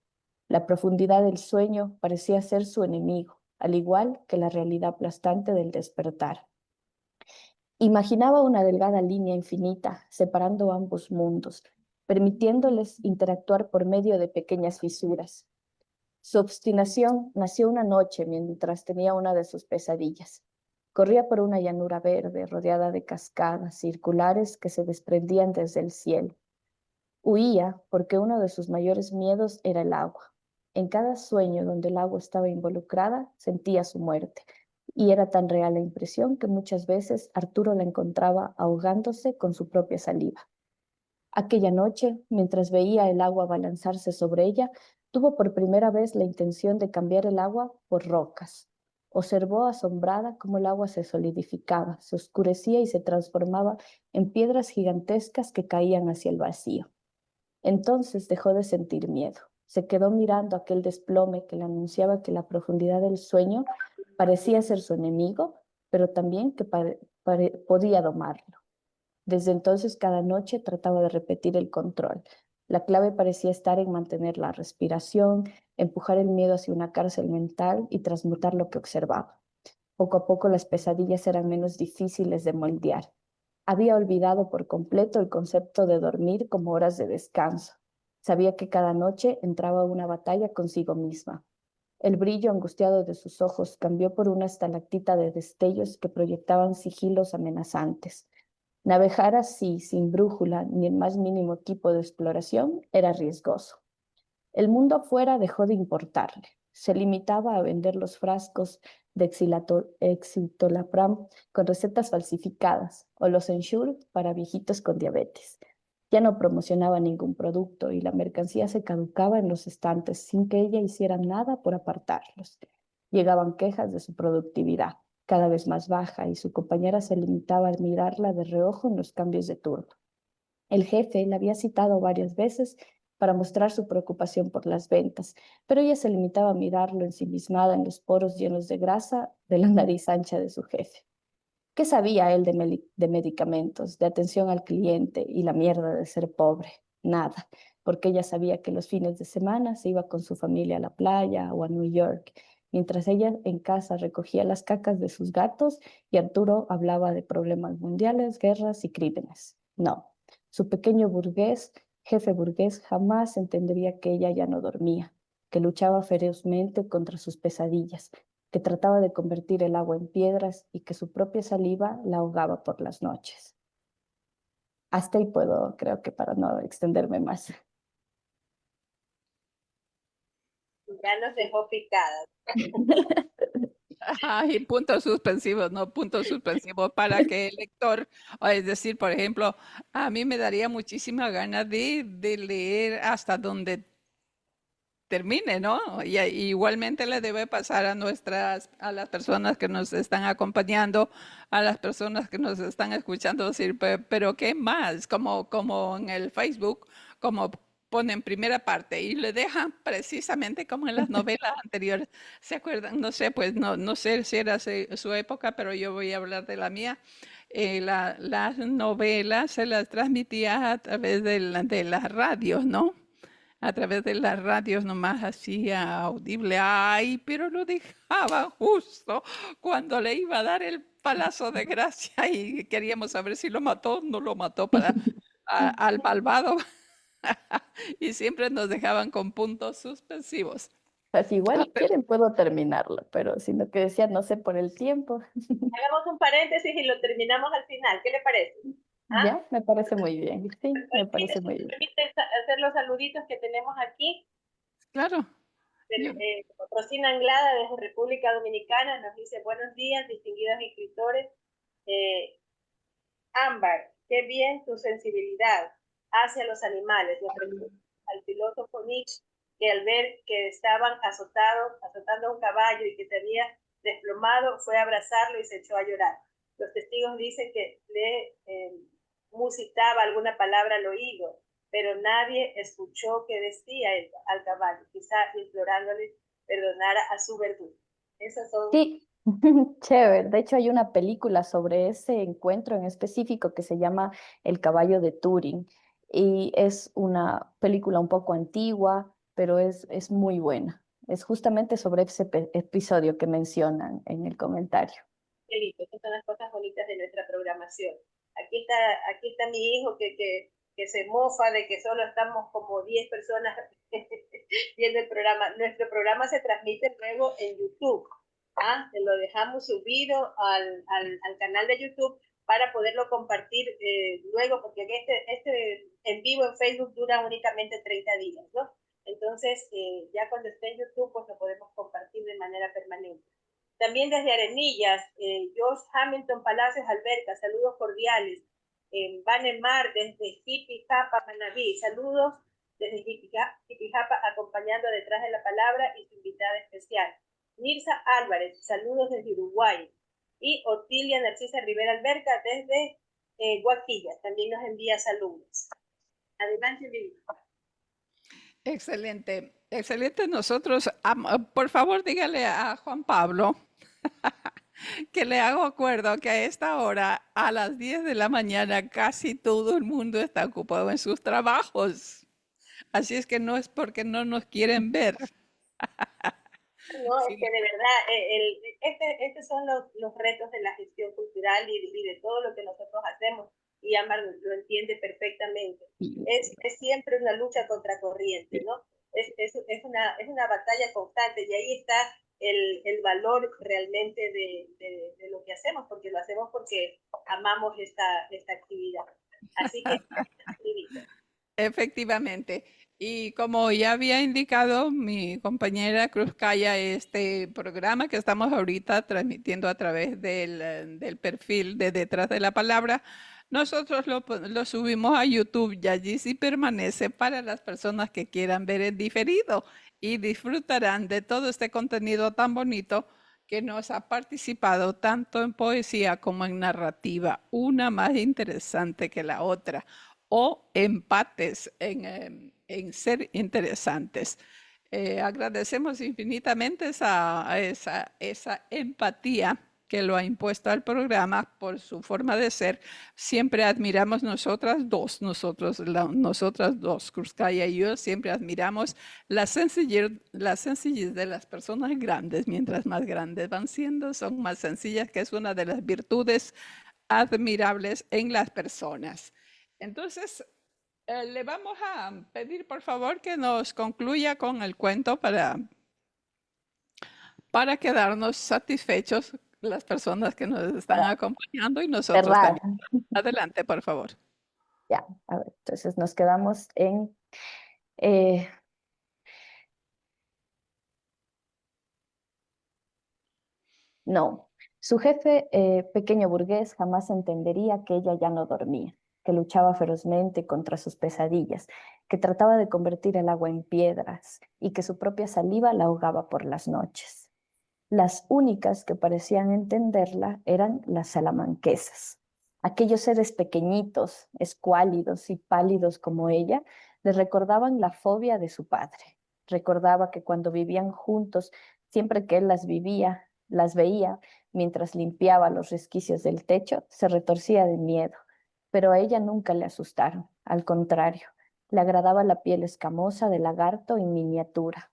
La profundidad del sueño parecía ser su enemigo, al igual que la realidad aplastante del despertar. Imaginaba una delgada línea infinita separando ambos mundos, permitiéndoles interactuar por medio de pequeñas fisuras. Su obstinación nació una noche mientras tenía una de sus pesadillas. Corría por una llanura verde rodeada de cascadas circulares que se desprendían desde el cielo. Huía porque uno de sus mayores miedos era el agua. En cada sueño donde el agua estaba involucrada, sentía su muerte. Y era tan real la impresión que muchas veces Arturo la encontraba ahogándose con su propia saliva. Aquella noche, mientras veía el agua balanzarse sobre ella, tuvo por primera vez la intención de cambiar el agua por rocas. Observó asombrada cómo el agua se solidificaba, se oscurecía y se transformaba en piedras gigantescas que caían hacia el vacío. Entonces dejó de sentir miedo. Se quedó mirando aquel desplome que le anunciaba que la profundidad del sueño parecía ser su enemigo, pero también que podía domarlo. Desde entonces, cada noche trataba de repetir el control. La clave parecía estar en mantener la respiración, empujar el miedo hacia una cárcel mental y transmutar lo que observaba. Poco a poco las pesadillas eran menos difíciles de moldear. Había olvidado por completo el concepto de dormir como horas de descanso. Sabía que cada noche entraba a una batalla consigo misma. El brillo angustiado de sus ojos cambió por una estalactita de destellos que proyectaban sigilos amenazantes. Navegar así, sin brújula ni el más mínimo equipo de exploración, era riesgoso. El mundo afuera dejó de importarle. Se limitaba a vender los frascos de Excitalopram con recetas falsificadas o los Ensure para viejitos con diabetes. Ya no promocionaba ningún producto y la mercancía se caducaba en los estantes sin que ella hiciera nada por apartarlos. Llegaban quejas de su productividad, cada vez más baja, y su compañera se limitaba a mirarla de reojo en los cambios de turno. El jefe la había citado varias veces para mostrar su preocupación por las ventas, pero ella se limitaba a mirarlo ensimismada en los poros llenos de grasa de la nariz ancha de su jefe. ¿Qué sabía él de medicamentos, de atención al cliente y la mierda de ser pobre? Nada, porque ella sabía que los fines de semana se iba con su familia a la playa o a New York, mientras ella en casa recogía las cacas de sus gatos y Arturo hablaba de problemas mundiales, guerras y crímenes. No, su pequeño burgués, jefe burgués, jamás entendería que ella ya no dormía, que luchaba ferozmente contra sus pesadillas, que trataba de convertir el agua en piedras y que su propia saliva la ahogaba por las noches. Hasta ahí puedo, creo que para no extenderme más. Ya nos dejó picadas. Ay, puntos suspensivos, no puntos suspensivos para que el lector, o es decir, por ejemplo, a mí me daría muchísima gana de leer hasta donde termine, ¿no? Y igualmente le debe pasar a las personas que nos están acompañando, a las personas que nos están escuchando, decir, pero ¿qué más? Como en el Facebook, como ponen primera parte y le dejan precisamente como en las novelas anteriores. ¿Se acuerdan? No sé, pues no sé si era su época, pero yo voy a hablar de la mía. Las novelas se las transmitía a través de las radios, ¿no? A través de las radios nomás hacía audible. Ay, pero lo dejaba justo cuando le iba a dar el palazo de gracia y queríamos saber si lo mató o no lo mató al malvado. Y siempre nos dejaban con puntos suspensivos. Pues Ah, igual pero quieren puedo terminarlo, pero sino que decía, no sé, por el tiempo. Hagamos un paréntesis y lo terminamos al final. ¿Qué le parece? ¿Ah? Ya, me parece muy bien. Sí, me Si parece muy me bien. permite hacer los saluditos que tenemos aquí. claro, yo, Rosina Anglada desde República Dominicana nos dice buenos días, distinguidos escritores. Eh, Ámbar, qué bien tu sensibilidad hacia los animales. Le pregunto al filósofo Nietzsche que al ver que estaban azotando a un caballo y que se había desplomado, fue a abrazarlo y se echó a llorar. Los testigos dicen que le musitaba alguna palabra al oído, pero nadie escuchó qué decía al caballo, quizá implorándole perdonara a su verdugo. Esas son Sí, chévere. De hecho, hay una película sobre ese encuentro en específico que se llama El caballo de Turing y es una película un poco antigua, pero es muy buena. Es justamente sobre ese episodio que mencionan en el comentario. lindo. Estas son las cosas bonitas de nuestra programación. Aquí está mi hijo que se mofa de que solo estamos como 10 personas viendo el programa. Nuestro programa se transmite luego en YouTube. ¿Ah? Lo dejamos subido al canal de YouTube para poderlo compartir luego, porque este en vivo en Facebook dura únicamente 30 días, ¿no? Entonces, ya cuando esté en YouTube, pues lo podemos compartir de manera permanente. También desde Arenillas, Josh Hamilton Palacios Alberca, saludos cordiales. Vanemar desde Jipijapa, Manabí. Saludos desde Jipijapa, acompañando detrás de la palabra y su invitada especial. Nirsa Álvarez, saludos desde Uruguay. Y Otilia Narcisa Rivera Alberca desde Guaquilla, también nos envía saludos. Adelante, Vivi. Excelente, excelente. Nosotros, por favor, dígale a Juan Pablo que le hago acuerdo que a esta hora, a las 10 de la mañana, casi todo el mundo está ocupado en sus trabajos. Así es que no es porque no nos quieren ver. No, es Sí, que de verdad, estos son los retos de la gestión cultural y de todo lo que nosotros hacemos, y Ámbar lo entiende perfectamente. Y, Es siempre una lucha contra corriente, ¿no? Es una batalla constante, y ahí está el valor realmente de lo que hacemos, porque lo hacemos porque amamos esta actividad. Así que, efectivamente. Y como ya había indicado mi compañera Cruz Calla, este programa que estamos ahorita transmitiendo a través del perfil de Detrás de la Palabra, nosotros lo subimos a YouTube y allí sí permanece para las personas que quieran ver en diferido y disfrutarán de todo este contenido tan bonito que nos ha participado tanto en poesía como en narrativa, una más interesante que la otra o empates en ser interesantes. Agradecemos infinitamente esa empatía que lo ha impuesto al programa por su forma de ser. Siempre admiramos nosotras dos, Kruzkaya y yo, siempre admiramos la sencillez de las personas grandes. Mientras más grandes van siendo, son más sencillas, que es una de las virtudes admirables en las personas. Entonces, le vamos a pedir, por favor, que nos concluya con el cuento para quedarnos satisfechos las personas que nos están para acompañando y nosotros cerrar, también. Adelante, por favor. ya, a ver, entonces nos quedamos en, eh, no, su jefe, pequeño burgués, jamás entendería que ella ya no dormía, que luchaba ferozmente contra sus pesadillas, que trataba de convertir el agua en piedras y que su propia saliva la ahogaba por las noches. Las únicas que parecían entenderla eran las salamanquesas. Aquellos seres pequeñitos, escuálidos y pálidos como ella, le recordaban la fobia de su padre. Recordaba que cuando vivían juntos, siempre que él las veía, mientras limpiaba los resquicios del techo, se retorcía de miedo. Pero a ella nunca le asustaron, al contrario, le agradaba la piel escamosa del lagarto en miniatura.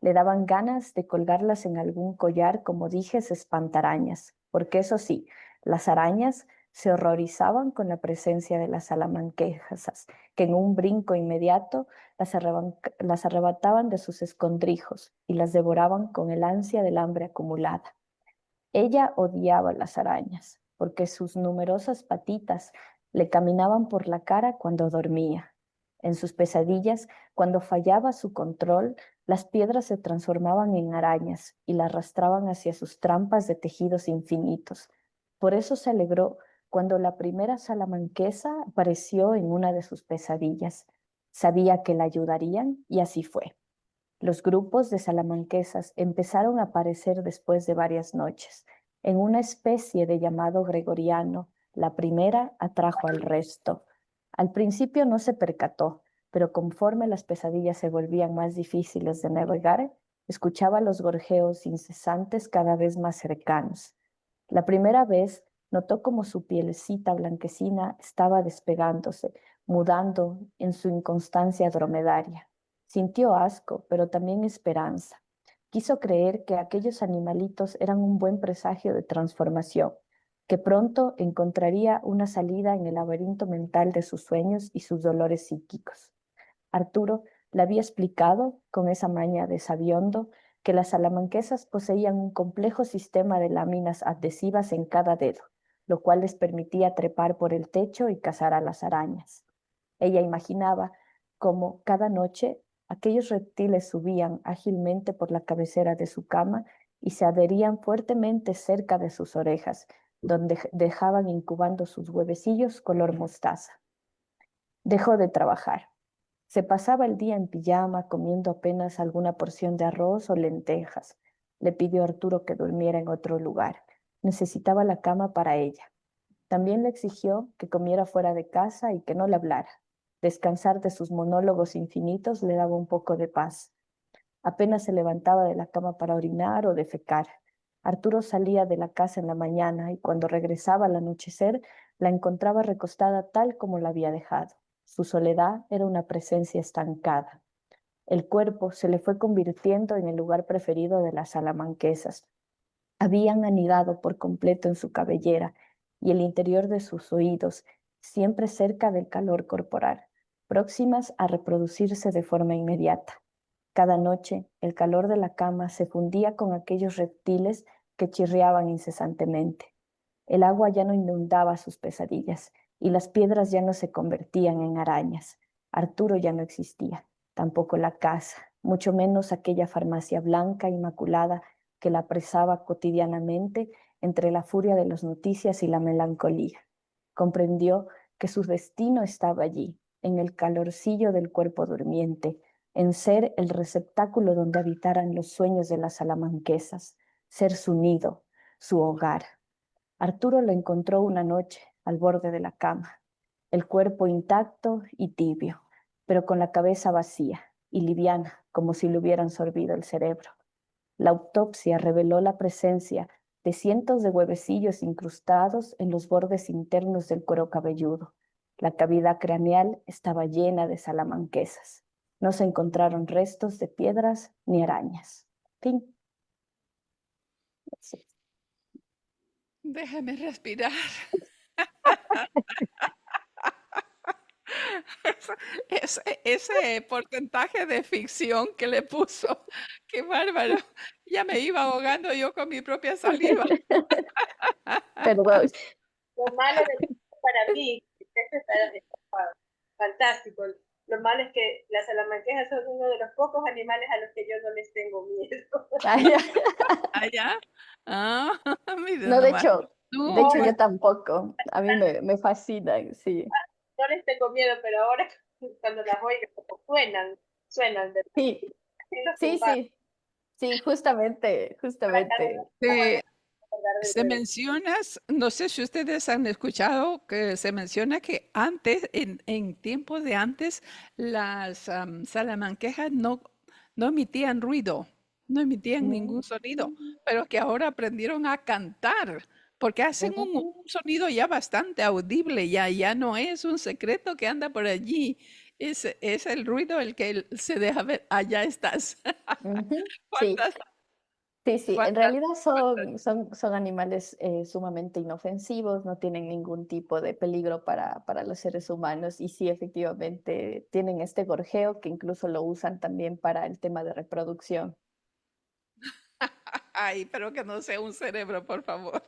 Le daban ganas de colgarlas en algún collar como dijes espantarañas, porque eso sí, las arañas se horrorizaban con la presencia de las salamanquesas, que en un brinco inmediato las arrebataban de sus escondrijos y las devoraban con el ansia del hambre acumulada. Ella odiaba las arañas, porque sus numerosas patitas le caminaban por la cara cuando dormía. En sus pesadillas, cuando fallaba su control, las piedras se transformaban en arañas y la arrastraban hacia sus trampas de tejidos infinitos. Por eso se alegró cuando la primera salamanquesa apareció en una de sus pesadillas. Sabía que la ayudarían y así fue. Los grupos de salamanquesas empezaron a aparecer después de varias noches. En una especie de llamado gregoriano, la primera atrajo al resto. Al principio no se percató, pero conforme las pesadillas se volvían más difíciles de navegar, escuchaba los gorjeos incesantes cada vez más cercanos. La primera vez notó como su pielecita blanquecina estaba despegándose, mudando en su inconstancia dromedaria. Sintió asco, pero también esperanza. Quiso creer que aquellos animalitos eran un buen presagio de transformación, que pronto encontraría una salida en el laberinto mental de sus sueños y sus dolores psíquicos. Arturo le había explicado, con esa maña de sabiondo, que las salamanquesas poseían un complejo sistema de láminas adhesivas en cada dedo, lo cual les permitía trepar por el techo y cazar a las arañas. Ella imaginaba cómo cada noche aquellos reptiles subían ágilmente por la cabecera de su cama y se adherían fuertemente cerca de sus orejas, donde dejaban incubando sus huevecillos color mostaza. Dejó de trabajar. Se pasaba el día en pijama comiendo apenas alguna porción de arroz o lentejas. Le pidió a Arturo que durmiera en otro lugar. Necesitaba la cama para ella. También le exigió que comiera fuera de casa y que no le hablara. Descansar de sus monólogos infinitos le daba un poco de paz. Apenas se levantaba de la cama para orinar o defecar. Arturo salía de la casa en la mañana y cuando regresaba al anochecer la encontraba recostada tal como la había dejado. Su soledad era una presencia estancada. El cuerpo se le fue convirtiendo en el lugar preferido de las salamanquesas. Habían anidado por completo en su cabellera y el interior de sus oídos, siempre cerca del calor corporal, próximas a reproducirse de forma inmediata. Cada noche el calor de la cama se fundía con aquellos reptiles que chirriaban incesantemente. El agua ya no inundaba sus pesadillas y las piedras ya no se convertían en arañas. Arturo ya no existía, tampoco la casa, mucho menos aquella farmacia blanca inmaculada que la apresaba cotidianamente entre la furia de las noticias y la melancolía. Comprendió que su destino estaba allí, en el calorcillo del cuerpo durmiente, en ser el receptáculo donde habitaran los sueños de las salamanquesas, ser su nido, su hogar. Arturo lo encontró una noche al borde de la cama, el cuerpo intacto y tibio, pero con la cabeza vacía y liviana, como si le hubieran sorbido el cerebro. La autopsia reveló la presencia de cientos de huevecillos incrustados en los bordes internos del cuero cabelludo. La cavidad craneal estaba llena de salamanquesas. No se encontraron restos de piedras ni arañas. Fin. Sí. Déjame respirar. Ese porcentaje de ficción que le puso, qué bárbaro. Ya me iba ahogando yo con mi propia saliva. Perdón. Lo malo de para mí, esto está fantástico. Lo malo es que las salamanquesas son uno de los pocos animales a los que yo no les tengo miedo. Allá. Ah, miren No, nomás. de No, hecho pues yo tampoco. A mí me fascinan, sí. No les tengo miedo, pero ahora cuando las oigo, como suenan, ¿verdad? Sí, Sí, los sí, tumbados, sí, sí, justamente, para acá justamente. se, recordar del se bebé. menciona, no sé si ustedes han escuchado que se menciona que antes, en tiempos de antes, las salamanquesas no emitían ruido, no emitían Mm, ningún sonido, pero que ahora aprendieron a cantar, porque hacen un ujú. sonido ya bastante audible, ya no es un secreto que anda por allí, es el ruido el que se deja ver, allá estás. Ujú. Sí, ¿Cuántas, sí, sí. En cuántas, realidad cuántas? son animales sumamente inofensivos, no tienen ningún tipo de peligro para los seres humanos y sí, efectivamente, tienen este gorjeo que incluso lo usan también para el tema de reproducción. Ay, pero que no sea un cerebro, por favor.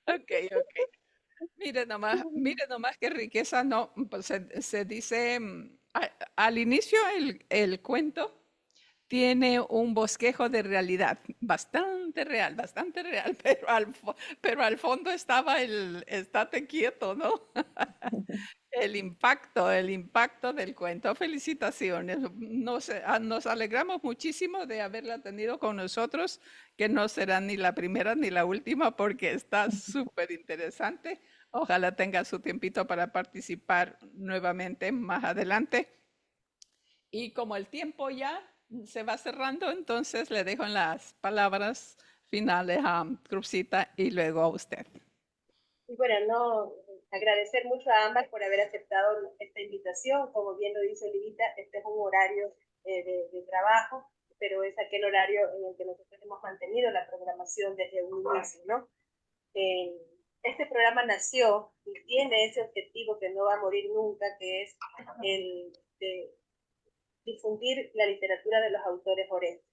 Ok, ok. Mire nomás qué riqueza, no, pues se dice, al inicio el cuento tiene un bosquejo de realidad, bastante real, pero al fondo estaba el estate quieto, ¿no? El impacto del cuento. Felicitaciones. Nos alegramos muchísimo de haberla tenido con nosotros, que no será ni la primera ni la última porque está súper interesante. Ojalá tenga su tiempito para participar nuevamente más adelante. Y como el tiempo ya se va cerrando, entonces le dejo en las palabras finales a Cruzita y luego a usted. Y bueno, no, agradecer mucho a ambas por haber aceptado esta invitación. Como bien lo dice Olivita, este es un horario de trabajo, pero es aquel horario en el que nosotros hemos mantenido la programación desde un inicio, ¿no? Eh, este programa nació y tiene ese objetivo que no va a morir nunca, que es el de difundir la literatura de los autores orenses.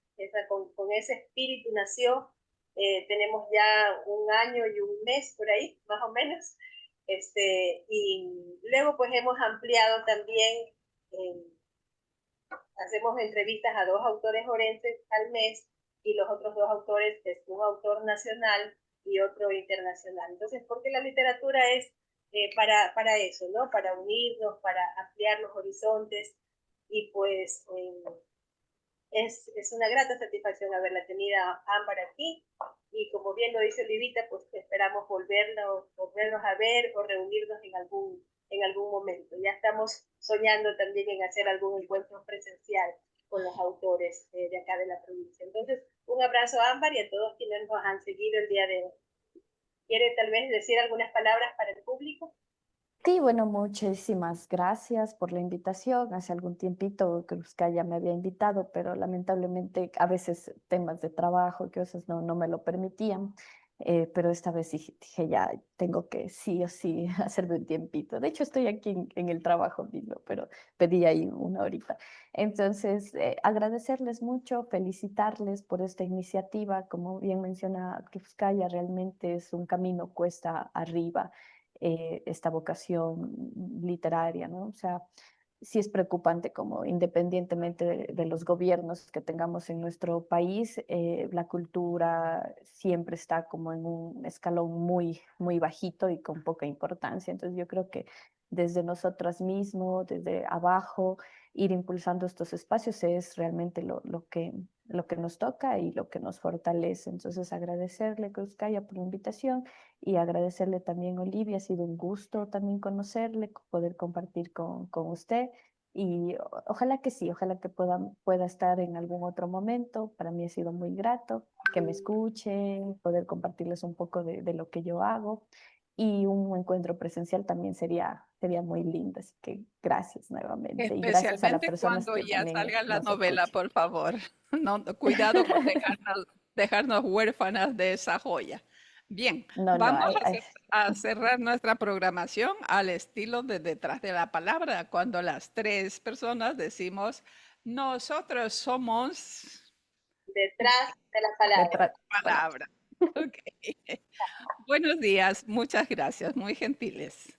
Con ese espíritu nació, tenemos ya un año y un mes por ahí, más o menos, y luego pues hemos ampliado también, eh, hacemos entrevistas a 2 autores orenses al mes y los otros 2 autores es un autor nacional y otro internacional. Entonces, porque la literatura es para eso, ¿no? Para unirnos, para ampliar los horizontes y pues es una grata satisfacción haberla tenido a Ámbar aquí y como bien lo dice Olivita, pues esperamos volvernos a ver o reunirnos en algún momento. Ya estamos soñando también en hacer algún encuentro presencial con los autores de acá de la provincia. Entonces, un abrazo a Ámbar y a todos quienes nos han seguido el día de hoy. ¿Quiere tal vez decir algunas palabras para el público? Sí, bueno, muchísimas gracias por la invitación. Hace algún tiempito Cruzcaya me había invitado, pero lamentablemente a veces temas de trabajo y cosas no me lo permitían. Pero esta vez dije, ya tengo que sí o sí hacerme un tiempito. De hecho, estoy aquí en el trabajo mismo, pero pedí ahí una horita. Entonces, agradecerles mucho, felicitarles por esta iniciativa. Como bien menciona Cruzcaya, realmente es un camino cuesta arriba esta vocación literaria, ¿no? O sea, sí es preocupante como independientemente de los gobiernos que tengamos en nuestro país, la cultura siempre está como en un escalón muy bajito y con poca importancia. Entonces yo creo que desde nosotras mismos, desde abajo, ir impulsando estos espacios es realmente lo que nos toca y lo que nos fortalece. Entonces agradecerle, Cruzcaya, por la invitación y agradecerle también, Olivia, ha sido un gusto también conocerle, poder compartir con usted y ojalá que sí, ojalá que pueda estar en algún otro momento. Para mí ha sido muy grato que me escuchen, poder compartirles un poco de lo que yo hago y un encuentro presencial también sería muy lindo. Así que gracias nuevamente y gracias a las Especialmente personas cuando que ya también salga la nos novela, escuchan. por favor. No, cuidado con dejarnos huérfanas de esa joya. Bien, No, no, vamos a cerrar nuestra programación al estilo de Detrás de la Palabra, cuando las tres personas decimos, nosotros somos Detrás de la palabra. detrás. palabra. Ok. Buenos días, muchas gracias, muy gentiles.